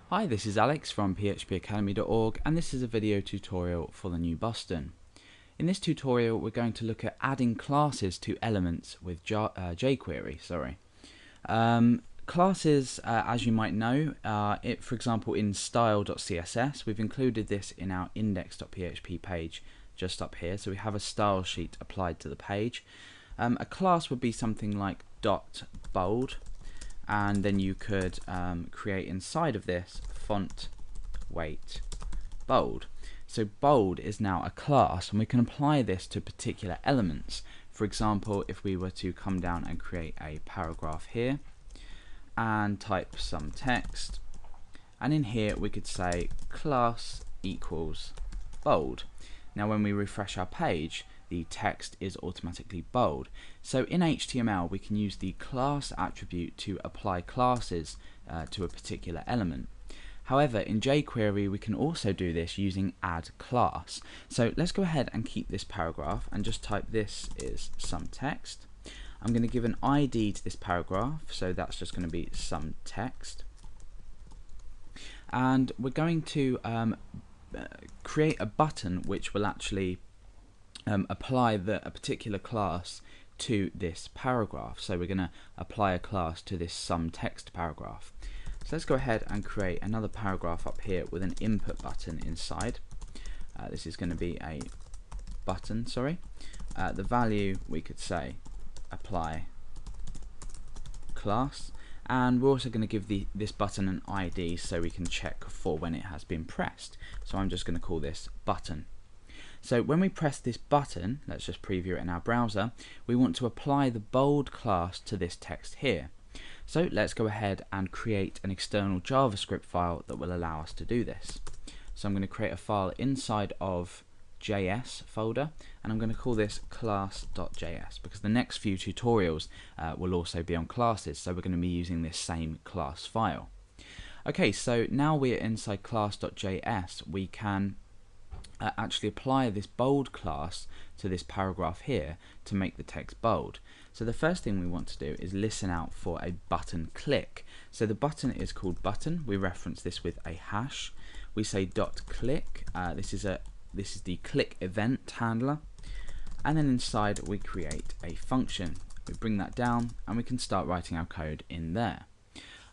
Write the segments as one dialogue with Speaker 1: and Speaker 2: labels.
Speaker 1: Hi, this is Alex from phpacademy.org, and this is a video tutorial for the new Boston. In this tutorial we're going to look at adding classes to elements with jQuery. Classes, as you might know, for example in style.css, we've included this in our index.php page just up here, so we have a style sheet applied to the page. A class would be something like .bold, and then you could create inside of this font weight bold. So bold is now a class, and we can apply this to particular elements. For example, if we were to come down and create a paragraph here and type some text, and in here we could say class equals bold. Now when we refresh our page, the text is automatically bold. So in HTML we can use the class attribute to apply classes to a particular element. However, in jQuery we can also do this using addClass. So let's go ahead and keep this paragraph and just type this is some text. I'm going to give an ID to this paragraph, so that's just going to be some text. And we're going to create a button which will actually apply a particular class to this paragraph. So we're going to apply a class to this some text paragraph. So let's go ahead and create another paragraph up here with an input button inside. This is going to be a button, the value we could say apply class, and we're also going to give this button an ID so we can check for when it has been pressed. So I'm just going to call this button. So when we press this button, let's just preview it in our browser, we want to apply the bold class to this text here. So let's go ahead and create an external JavaScript file that will allow us to do this. So I'm going to create a file inside of JS folder, and I'm going to call this class.js because the next few tutorials will also be on classes, so we're going to be using this same class file. Okay, so now we're inside class.js, we can actually apply this bold class to this paragraph here to make the text bold. So the first thing we want to do is listen out for a button click. So the button is called button. We reference this with a hash. We say .click. This is the click event handler, and then inside we create a function. We bring that down and we can start writing our code in there.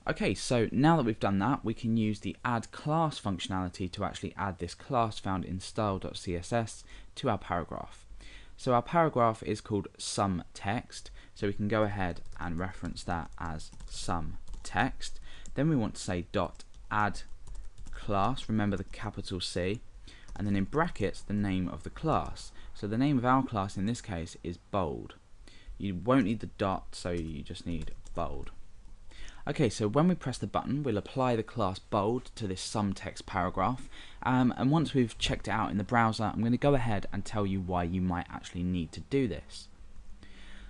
Speaker 1: Okay, so now that we've done that, we can use the addClass functionality to actually add this class found in style.css to our paragraph. So our paragraph is called some text, so we can go ahead and reference that as some text. Then we want to say .addClass, remember the capital C, and then in brackets the name of the class. So the name of our class in this case is bold. You won't need the dot, so you just need bold. Okay, so when we press the button, we'll apply the class bold to this some text paragraph, and once we've checked it out in the browser, I'm going to go ahead and tell you why you might actually need to do this.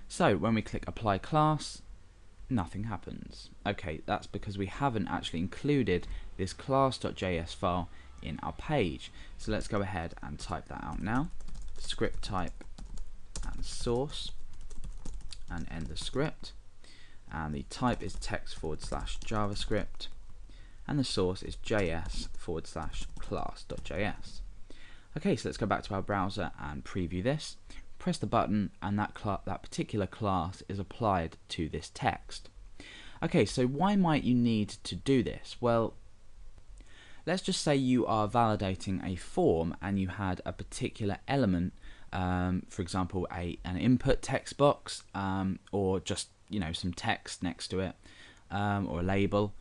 Speaker 1: So when we click apply class, nothing happens. Okay, that's because we haven't actually included this class.js file in our page. So let's go ahead and type that out now. Script type and source, and end the script. And the type is text/JavaScript, and the source is js/class.js. Okay, so let's go back to our browser and preview this. Press the button, and that particular class is applied to this text. Okay, so why might you need to do this? Well, let's just say you are validating a form and you had a particular element, for example an input text box, or just some text next to it, or a label.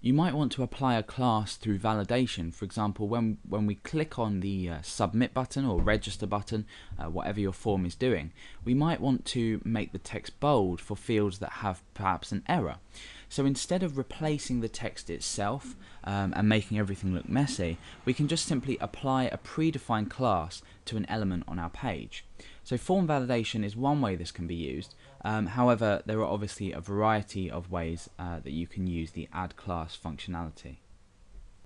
Speaker 1: You might want to apply a class through validation. For example, when we click on the submit button or register button, whatever your form is doing, we might want to make the text bold for fields that have perhaps an error. So instead of replacing the text itself and making everything look messy, we can just simply apply a predefined class to an element on our page. So form validation is one way this can be used. However, there are obviously a variety of ways that you can use the addClass functionality.